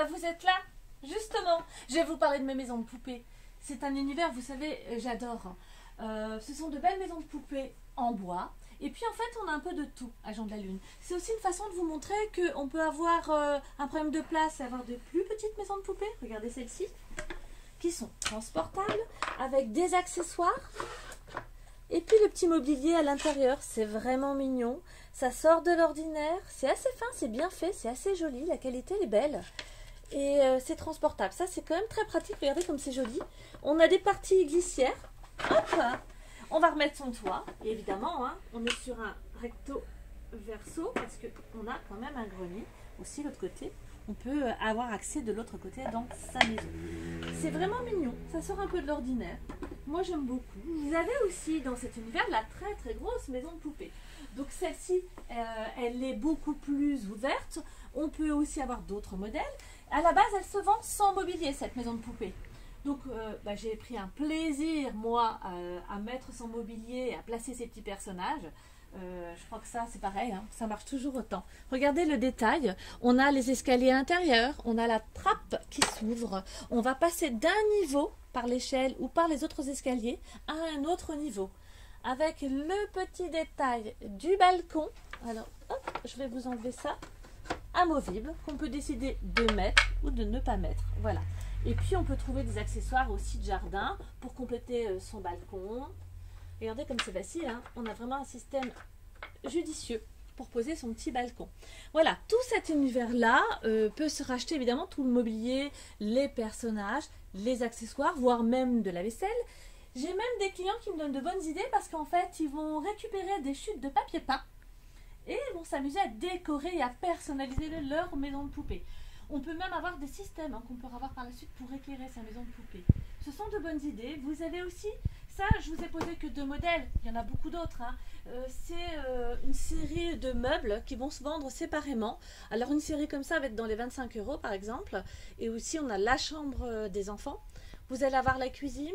bah vous êtes là. Justement, je vais vous parler de mes maisons de poupées. C'est un univers, vous savez, j'adore. Ce sont de belles maisons de poupées en bois. Et puis en fait, on a un peu de tout à Jean de la Lune. C'est aussi une façon de vous montrer qu'on peut avoir un problème de place et avoir de plus petites maisons de poupées. Regardez celle-ci, qui sont transportables, avec des accessoires. Et puis le petit mobilier à l'intérieur, c'est vraiment mignon. Ça sort de l'ordinaire, c'est assez fin, c'est bien fait, c'est assez joli, la qualité elle est belle. Et c'est transportable, ça c'est quand même très pratique, regardez comme c'est joli. On a des parties glissières, hop, on va remettre son toit, et évidemment, hein, on est sur un recto verso, parce qu'on a quand même un grenier, aussi l'autre côté. On peut avoir accès de l'autre côté dans sa maison. C'est vraiment mignon, ça sort un peu de l'ordinaire. Moi j'aime beaucoup. Vous avez aussi dans cet univers la très très grosse maison de poupée. Donc celle-ci, elle est beaucoup plus ouverte. On peut aussi avoir d'autres modèles. À la base, elle se vend sans mobilier, cette maison de poupée. Donc j'ai pris un plaisir, moi, à mettre son mobilier, à placer ces petits personnages. Je crois que ça c'est pareil, hein, ça marche toujours autant. Regardez le détail, on a les escaliers intérieurs, on a la trappe qui s'ouvre, on va passer d'un niveau par l'échelle ou par les autres escaliers à un autre niveau. Avec le petit détail du balcon, alors hop, je vais vous enlever ça, amovible, qu'on peut décider de mettre ou de ne pas mettre, voilà. Et puis on peut trouver des accessoires aussi de jardin pour compléter son balcon. Regardez comme c'est facile, hein. On a vraiment un système judicieux pour poser son petit balcon. Voilà, tout cet univers-là peut se racheter évidemment tout le mobilier, les personnages, les accessoires, voire même de la vaisselle. J'ai même des clients qui me donnent de bonnes idées parce qu'en fait, ils vont récupérer des chutes de papier peint et vont s'amuser à décorer et à personnaliser leur maison de poupée. On peut même avoir des systèmes qu'on peut avoir par la suite pour éclairer sa maison de poupée. Ce sont de bonnes idées. Vous avez aussi, ça je vous ai posé que 2 modèles, il y en a beaucoup d'autres. Hein. C'est une série de meubles qui vont se vendre séparément. Alors une série comme ça va être dans les 25 € par exemple. Et aussi on a la chambre des enfants. Vous allez avoir la cuisine,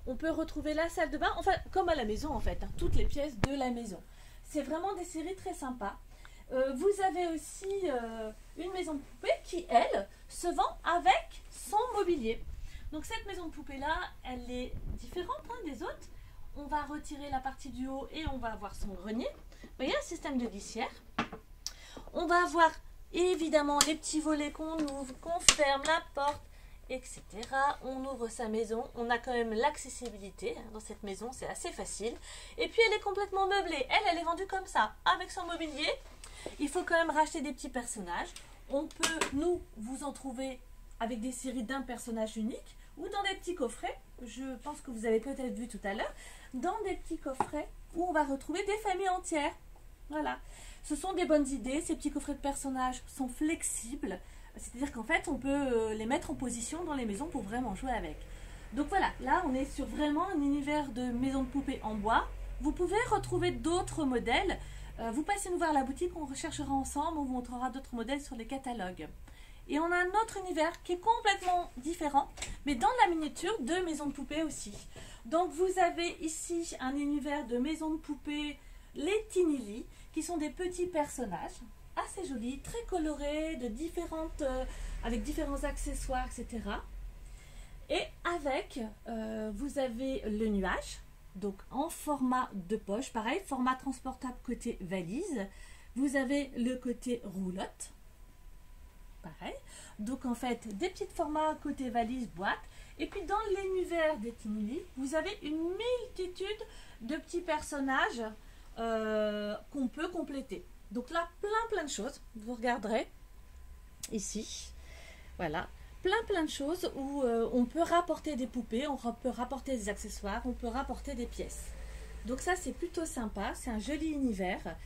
on peut retrouver la salle de bain, enfin comme à la maison en fait, hein, toutes les pièces de la maison. C'est vraiment des séries très sympas. Vous avez aussi une maison de poupée qui, elle, se vend avec son mobilier. Donc cette maison de poupée là, elle est différente des autres. On va retirer la partie du haut et on va avoir son grenier. Vous voyez, un système de glissière. On va avoir évidemment les petits volets qu'on ouvre, qu'on ferme, la porte, etc. On ouvre sa maison. On a quand même l'accessibilité dans cette maison, c'est assez facile. Et puis elle est complètement meublée. Elle est vendue comme ça, avec son mobilier. Il faut quand même racheter des petits personnages. On peut, nous, vous en trouver avec des séries d'un personnage unique ou dans des petits coffrets. Je pense que vous avez peut-être vu tout à l'heure. Dans des petits coffrets où on va retrouver des familles entières. Voilà. Ce sont des bonnes idées. Ces petits coffrets de personnages sont flexibles. C'est-à-dire qu'en fait, on peut les mettre en position dans les maisons pour vraiment jouer avec. Donc voilà, là, on est sur vraiment un univers de maisons de poupées en bois. Vous pouvez retrouver d'autres modèles. Vous passez nous voir à la boutique, on recherchera ensemble, on vous montrera d'autres modèles sur les catalogues. Et on a un autre univers qui est complètement différent, mais dans la miniature de maisons de poupées aussi. Donc vous avez ici un univers de maisons de poupées, les Tinili, qui sont des petits personnages assez jolis, très colorés, avec différents accessoires, etc. Et avec, vous avez le nuage. Donc en format de poche, pareil, format transportable côté valise. Vous avez le côté roulotte, pareil. Donc en fait, des petits formats côté valise, boîte. Et puis dans l'univers des Tinili, vous avez une multitude de petits personnages qu'on peut compléter. Donc là, plein de choses. Vous regarderez ici, voilà. Plein de choses où on peut rapporter des poupées, on peut rapporter des accessoires, on peut rapporter des pièces. Donc ça c'est plutôt sympa, c'est un joli univers.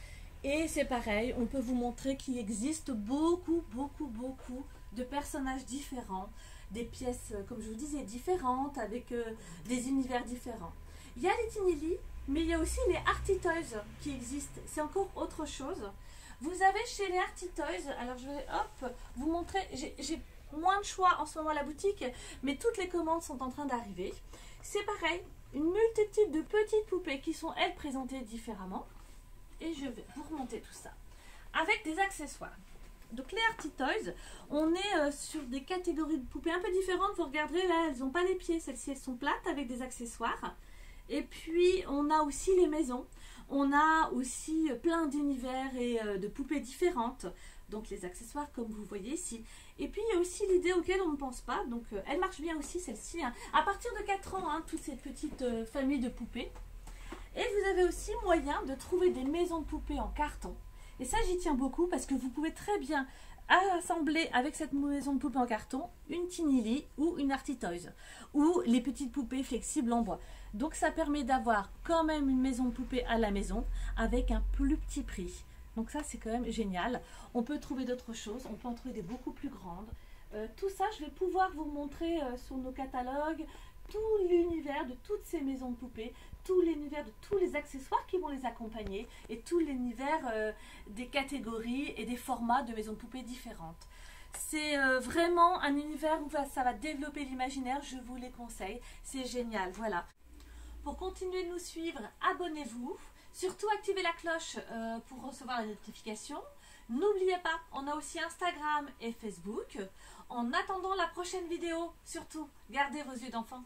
Et c'est pareil, on peut vous montrer qu'il existe beaucoup de personnages différents, des pièces, comme je vous disais, différentes, avec des univers différents. Il y a les Tinili, mais il y a aussi les Arty Toys qui existent. C'est encore autre chose. Vous avez chez les Arty Toys, alors je vais vous montrer, j'ai moins de choix en ce moment à la boutique, mais toutes les commandes sont en train d'arriver. C'est pareil, une multitude de petites poupées qui sont elles présentées différemment. Et je vais vous remonter tout ça avec des accessoires. Donc les Arty Toys, on est sur des catégories de poupées un peu différentes. Vous regarderez là, elles n'ont pas les pieds. Celles-ci, elles sont plates avec des accessoires. Et puis, on a aussi les maisons. On a aussi plein d'univers et de poupées différentes. Donc, les accessoires, comme vous voyez ici. Et puis, il y a aussi l'idée auquel on ne pense pas. Donc, elle marche bien aussi, celle-ci. Hein. À partir de 4 ans, hein, toutes ces petites familles de poupées. Et vous avez aussi moyen de trouver des maisons de poupées en carton. Et ça, j'y tiens beaucoup parce que vous pouvez très bien assembler avec cette maison de poupée en carton une Tinily ou une Arty Toys ou les petites poupées flexibles en bois. Donc ça permet d'avoir quand même une maison de poupée à la maison avec un plus petit prix. Donc ça c'est quand même génial. On peut trouver d'autres choses, on peut en trouver des beaucoup plus grandes. Tout ça je vais pouvoir vous montrer sur nos catalogues, tout l'univers de toutes ces maisons de poupées, tout l'univers de tous les accessoires qui vont les accompagner et tout l'univers des catégories et des formats de maisons de poupées différentes. C'est vraiment un univers où ça va développer l'imaginaire, je vous les conseille, c'est génial, voilà. Pour continuer de nous suivre, abonnez-vous, surtout activez la cloche pour recevoir les notifications. N'oubliez pas, on a aussi Instagram et Facebook. En attendant la prochaine vidéo, surtout, gardez vos yeux d'enfant.